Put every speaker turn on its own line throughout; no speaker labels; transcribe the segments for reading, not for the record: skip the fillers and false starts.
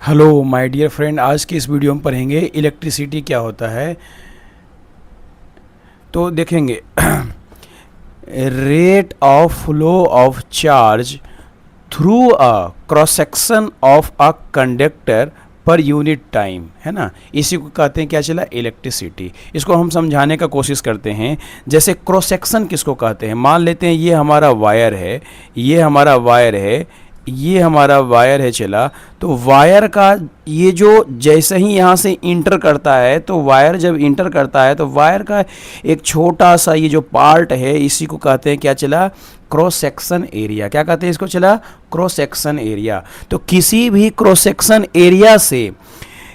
Hello my dear friend, आज की इस वीडियो में पढ़ेंगे इलेक्ट्रिसिटी क्या होता है। तो देखेंगे rate of flow of charge through a cross section of a conductor per unit time, है ना। इसी को कहते हैं क्या चला, इलेक्ट्रिसिटी। इसको हम समझाने का कोशिश करते हैं। जैसे क्रॉस सेक्शन किसको कहते हैं, मान लेते हैं ये हमारा वायर है, ये हमारा वायर है, ये हमारा वायर है चला। तो वायर का ये जो जैसे ही यहाँ से इंटर करता है, तो वायर जब इंटर करता है तो वायर का एक छोटा सा ये जो पार्ट है, इसी को कहते हैं क्या चला, क्रॉस सेक्शन एरिया। क्या कहते हैं इसको चला, क्रॉस सेक्शन एरिया। तो किसी भी क्रॉस सेक्शन एरिया से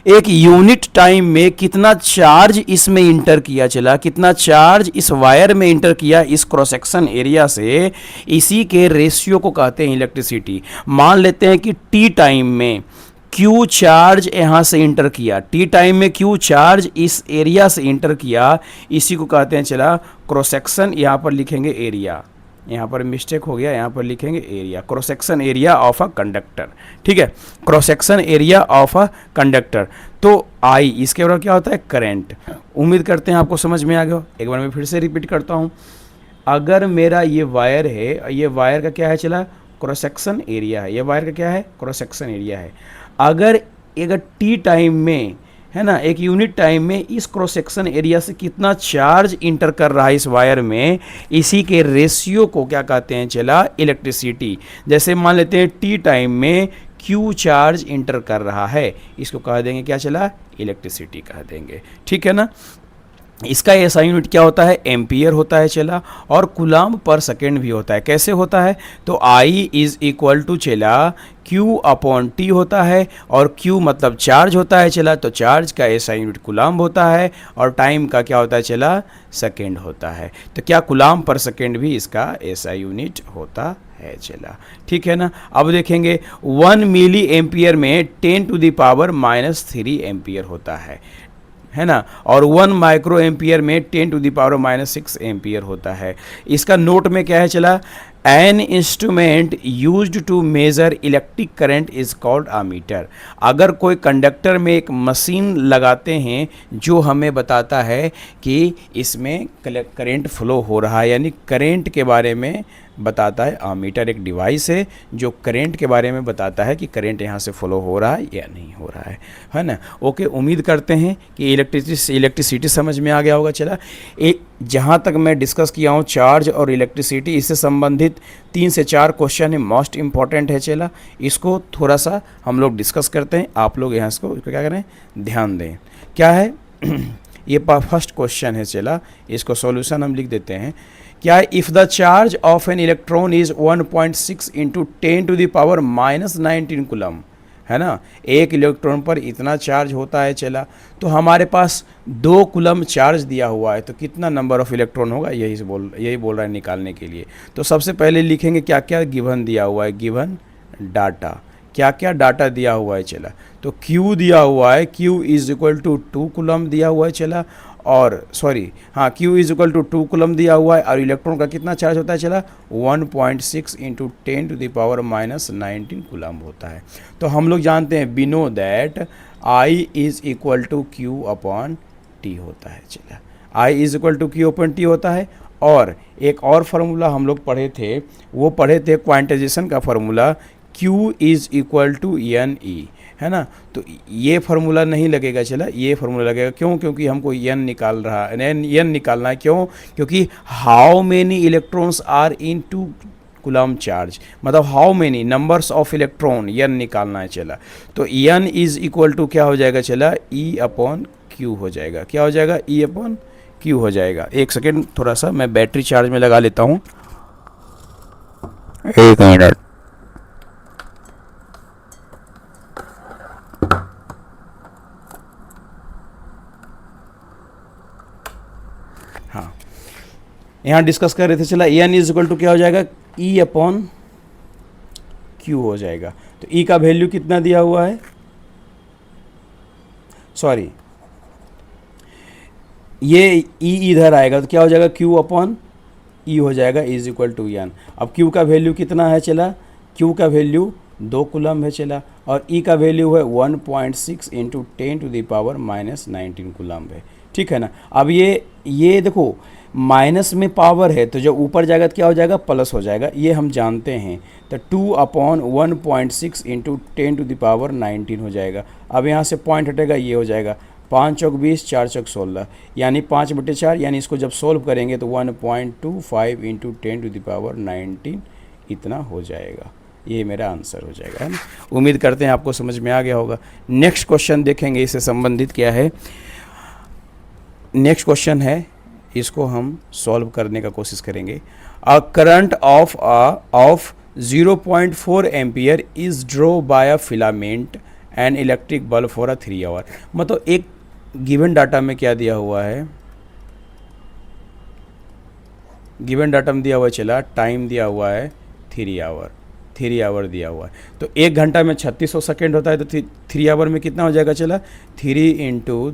एक यूनिट टाइम में कितना चार्ज इसमें इंटर किया चला, कितना चार्ज इस वायर में इंटर किया इस क्रॉस सेक्शन एरिया से, इसी के रेशियो को कहते हैं इलेक्ट्रिसिटी। मान लेते हैं कि टी टाइम में क्यू चार्ज यहाँ से इंटर किया, टी टाइम में क्यू चार्ज इस एरिया से इंटर किया, इसी को कहते हैं चला क्रॉस सेक्शन। यहाँ पर लिखेंगे एरिया, यहाँ पर मिस्टेक हो गया, यहाँ पर लिखेंगे area, cross section area of a conductor. ठीक है, cross section area of a conductor. तो आई, इसके बाद क्या होता है, करंट। उम्मीद करते हैं आपको समझ में आ गया। एक बार मैं फिर से रिपीट करता हूँ। अगर मेरा ये वायर है, ये वायर का क्या है चला, क्रॉस सेक्शन एरिया है। ये वायर का क्या है, क्रॉस सेक्शन एरिया है। अगर टी टाइम में, है ना, एक यूनिट टाइम में इस क्रॉस सेक्शन एरिया से कितना चार्ज इंटर कर रहा है इस वायर में, इसी के रेशियो को क्या कहते हैं चला, इलेक्ट्रिसिटी। जैसे मान लेते हैं टी टाइम में क्यू चार्ज इंटर कर रहा है, इसको कह देंगे क्या चला, इलेक्ट्रिसिटी कह देंगे। ठीक है ना। इसका ऐसा यूनिट क्या होता है, एम्पियर होता है चला, और कूलम्ब पर सेकेंड भी होता है। कैसे होता है, तो आई इज इक्वल टू चला Q अपॉन टी होता है, और Q मतलब चार्ज होता है चला, तो चार्ज का ऐसा यूनिट कूलम्ब होता है, और टाइम का क्या होता है चला, सेकेंड होता है। तो क्या कूलम्ब पर सेकेंड भी इसका ऐसा यूनिट होता है चला। ठीक है ना। अब देखेंगे 1 मिली एम्पियर में 10⁻³ एम्पियर होता है ना, और 1 माइक्रो एम्पियर में 10⁻⁻6 एम्पियर होता है। इसका नोट में क्या है चला, an instrument used to measure electric current is called ammeter. अगर कोई कंडक्टर में एक मशीन लगाते हैं जो हमें बताता है कि इसमें करंट फ्लो हो रहा है, यानी करंट के बारे में बताता है। आमीटर एक डिवाइस है जो करंट के बारे में बताता है कि करंट यहाँ से फ्लो हो रहा है या नहीं हो रहा है ना। ओके, उम्मीद करते हैं कि इलेक्ट्रिसिटी समझ में आ गया होगा। चला, जहाँ तक मैं डिस्कस किया हूँ चार्ज और इलेक्ट्रिसिटी, इससे संबंधित 3 से 4 क्वेश्चन है, मोस्ट इंपॉर्टेंट है। चला, इसको थोड़ा सा हम लोग डिस्कस करते हैं, आप लोग यहाँ इसको क्या करें, ध्यान दें। क्या है ये फर्स्ट क्वेश्चन है चला, इसको सॉल्यूशन हम लिख देते हैं। क्या, if the charge of an electron is 1.6 into 10⁻⁻19 coulomb, है ना, एक इलेक्ट्रॉन पर इतना चार्ज होता है चला, तो हमारे पास 2 कूलम चार्ज दिया हुआ है, तो कितना नंबर ऑफ इलेक्ट्रॉन होगा, यही बोल रहा है निकालने के लिए। तो सबसे पहले लिखेंगे क्या क्या गिवन दिया हुआ है, गिवन डाटा, क्या क्या डाटा दिया हुआ है चला। तो Q दिया हुआ है, Q is equal to 2 coulomb दिया हुआ है चला, और सॉरी हाँ, Q is equal to 2 coulomb दिया हुआ है, और इलेक्ट्रॉन का कितना चार्ज होता है चला, 1.6 इंटू 10⁻⁻19 कूलम होता है। तो हम लोग जानते हैं, we know that I is equal to Q upon T होता है चला, I is equal to Q upon T होता है। और एक और फार्मूला हम लोग पढ़े थे, वो पढ़े थे क्वांटाइजेशन का formula, Q is equal to NE, है ना। तो ये फार्मूला नहीं लगेगा चला, ये फार्मूला लगेगा। क्यों, क्योंकि हमको n निकाल रहा है, n निकालना है। क्यों, क्योंकि how many electrons are in 2 coulomb charge, मतलब how many numbers of electron, n निकालना है चला। तो n इज इक्वल टू क्या हो जाएगा चला, E अपॉन Q हो जाएगा। क्या हो जाएगा, E अपॉन Q हो जाएगा। एक सेकेंड, थोड़ा सा मैं बैटरी चार्ज में लगा लेता हूँ, 1 मिनट। हाँ, यहाँ डिस्कस कर रहे थे चला, एन इज इक्वल टू क्या हो जाएगा, E अपॉन Q हो जाएगा। तो E का वैल्यू कितना दिया हुआ है, सॉरी ये E इधर आएगा, तो क्या हो जाएगा, Q अपॉन E हो जाएगा, इज इक्वल टू n। अब Q का वैल्यू कितना है चला, Q का वैल्यू 2 कूलम है चला, और ई का वैल्यू है 1.6 इंटू 10⁻⁻19 कूलम्ब है, ठीक है ना। अब ये देखो माइनस में पावर है तो जब ऊपर जाएगा तो क्या हो जाएगा, प्लस हो जाएगा, ये हम जानते हैं। तो 2/1.6 इंटू 10⁻19 हो जाएगा। अब यहाँ से पॉइंट हटेगा, ये हो जाएगा 5 चौक 20, 4 चौक 16, यानी 5/4, यानी इसको जब सोल्व करेंगे तो 1.25 इंटू 10⁻19 इतना हो जाएगा। ये मेरा आंसर हो जाएगा, है ना। उम्मीद करते हैं आपको समझ में आ गया होगा। नेक्स्ट क्वेश्चन देखेंगे, इससे संबंधित क्या है। नेक्स्ट क्वेश्चन है, इसको हम सॉल्व करने का कोशिश करेंगे। A current of 0.4 ampere is draw by a filament and electric bulb for a 3 hour. मतलब एक गिवन डाटा में क्या दिया हुआ है, गिवन डाटा में दिया हुआ चला, टाइम दिया हुआ है 3 आवर दिया हुआ है। तो 1 घंटा में 3600 सेकेंड होता है, तो 3 आवर में कितना हो जाएगा चला, 3 इंटू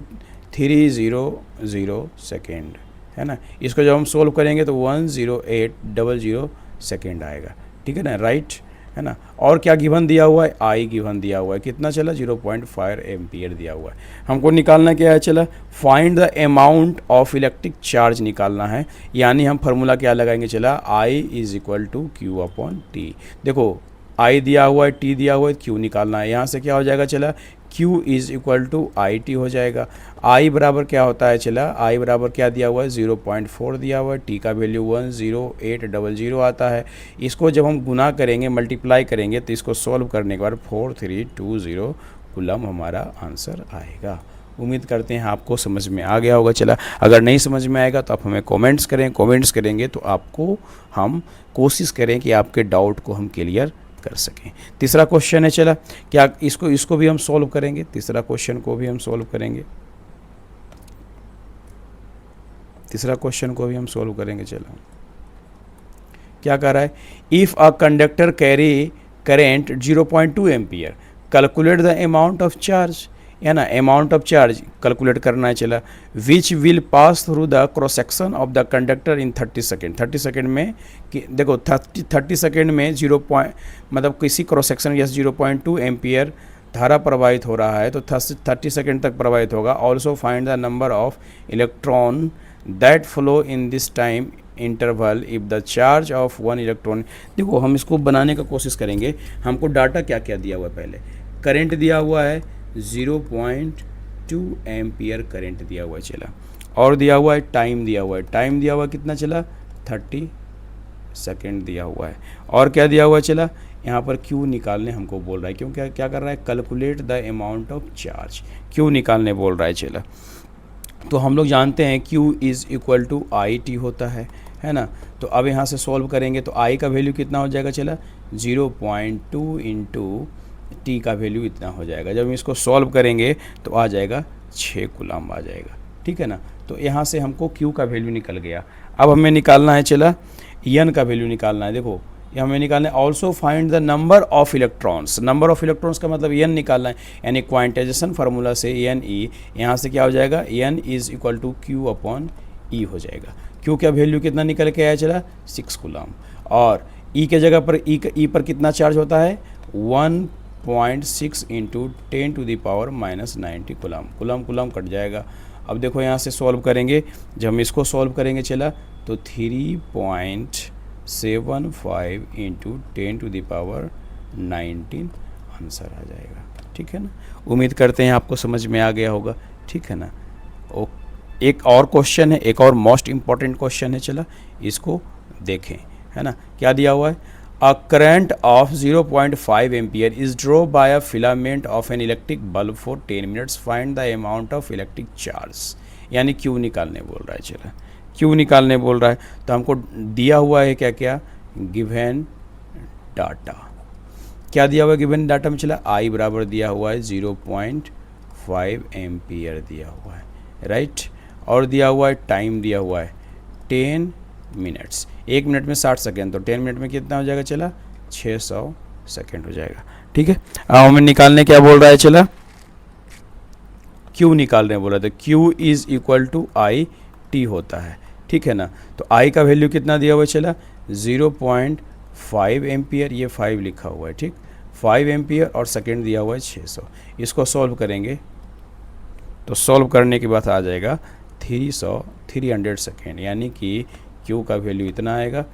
300 सेकेंड, है ना। इसको जब हम सोल्व करेंगे तो 10800 सेकेंड आएगा, ठीक है ना, राइट, है ना। और क्या गिवन दिया हुआ है, आई गिवन दिया हुआ है, कितना चला 0.5 एम्पियर दिया हुआ है। हमको निकालना क्या है चला, find the amount of electric charge निकालना है, यानी हम फार्मूला क्या लगाएंगे चला, I is equal to Q upon T. देखो आई दिया हुआ है, टी दिया हुआ है, क्यू निकालना है। यहाँ से क्या हो जाएगा चला, Q is equal to I T हो जाएगा। I बराबर क्या होता है चला, I बराबर क्या दिया हुआ है 0.4 दिया हुआ है, T का वैल्यू 10800 आता है। इसको जब हम गुना करेंगे, मल्टीप्लाई करेंगे, तो इसको सॉल्व करने के बाद 4320 कूलम हमारा आंसर आएगा। उम्मीद करते हैं आपको समझ में आ गया होगा। चला, अगर नहीं समझ में आएगा तो आप हमें कमेंट्स करेंगे तो आपको हम कोशिश करें कि आपके डाउट को हम क्लियर कर सकें। तीसरा क्वेश्चन है चला, क्या इसको भी हम सॉल्व करेंगे, तीसरा क्वेश्चन को भी हम सॉल्व करेंगे, तीसरा क्वेश्चन को भी हम सॉल्व करेंगे। चलो क्या कर रहा है, if a conductor carry current 0.2 ampere calculate the amount of charge, है ना, अमाउंट ऑफ चार्ज कैलकुलेट करना है चला, which will pass through the cross section of the conductor in 30 second. 30 second में कि देखो 30 सेकेंड में मतलब किसी क्रॉस सेक्शन या 0.2 एम्पियर धारा प्रवाहित हो रहा है तो 30 सेकेंड तक प्रवाहित होगा। Also find the number of electron that flow in this time interval if the charge of 1 electron. देखो हम इसको बनाने का कोशिश करेंगे। हमको डाटा क्या क्या दिया हुआ है, पहले करंट दिया हुआ है 0.2 एम्पियर करंट दिया हुआ है चला, और दिया हुआ है टाइम दिया हुआ है, टाइम दिया हुआ है कितना चला 30 सेकेंड दिया हुआ है, और क्या दिया हुआ है चला, यहाँ पर क्यू निकालने हमको बोल रहा है, क्यों क्या कर रहा है, calculate the amount of charge, Q निकालने बोल रहा है चला। तो हम लोग जानते हैं Q is equal to I T होता है ना। तो अब यहाँ से सॉल्व करेंगे तो I का वैल्यू कितना हो जाएगा चला 0.2 इंटू टी का वैल्यू इतना हो जाएगा। जब हम इसको सॉल्व करेंगे तो आ जाएगा 6 कूलम्ब आ जाएगा, ठीक है ना। तो यहाँ से हमको Q का वैल्यू निकल गया। अब हमें निकालना है चला N का वैल्यू निकालना है। देखो ये हमें निकालना है, also find the number of electrons. Number of electrons का मतलब N निकालना है, यानी क्वांटाइजेशन फार्मूला से NE, यहाँ से क्या हो जाएगा N is equal to Q upon E हो जाएगा। Q का वैल्यू कितना निकल के आया चला 6 कूलम्ब, और E के जगह पर E पर कितना चार्ज होता है 1.6 इंटू 10⁻⁻90 कूलम्ब, कूलम्ब कट जाएगा। अब देखो यहाँ से सॉल्व करेंगे, जब हम इसको सॉल्व करेंगे चला तो 3.75 इंटू 10⁻19 आंसर आ जाएगा, ठीक है ना। उम्मीद करते हैं आपको समझ में आ गया होगा, ठीक है ना। एक और क्वेश्चन है, एक और मोस्ट इम्पॉर्टेंट क्वेश्चन है, चला इसको देखें, है ना। क्या दिया हुआ है, a current of 0.5 ampere is draw by a filament of an electric bulb for 10 minutes, find the amount of electric charge, यानी क्यू निकालने बोल रहा है चला, क्यू निकालने बोल रहा है। तो हमको दिया हुआ है क्या क्या, गिवन डाटा, क्या दिया हुआ है गिवन डाटा में चला, आई बराबर दिया हुआ है 0.5 एम्पियर दिया हुआ है, राइट, और दिया हुआ है टाइम दिया हुआ है 10 मिनट्स, 1 मिनट में 60 सेकेंड, तो 10 मिनट में कितना हो जाएगा चला 600 सेकेंड हो जाएगा, ठीक है। अब हमें निकालने क्या बोल रहा है चला, क्यू निकालने बोल रहा है, तो Q is equal to I T होता है, ठीक है ना। तो आई का वैल्यू कितना दिया हुआ है चला 0.5 एम्पियर, ये 5 लिखा हुआ है, ठीक, 5 एम्पियर और सेकेंड दिया हुआ है 600। इसको सॉल्व करेंगे तो सॉल्व करने के बाद आ जाएगा 300 सेकेंड, यानी कि Q का वैल्यू इतना आएगा,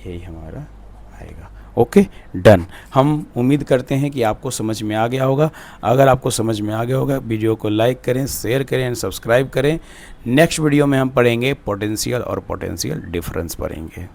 यही हमारा आएगा। Okay, done. हम उम्मीद करते हैं कि आपको समझ में आ गया होगा। अगर आपको समझ में आ गया होगा, वीडियो को लाइक करें, शेयर करें एंड सब्सक्राइब करें। नेक्स्ट वीडियो में हम पढ़ेंगे पोटेंशियल और पोटेंशियल डिफरेंस पढ़ेंगे।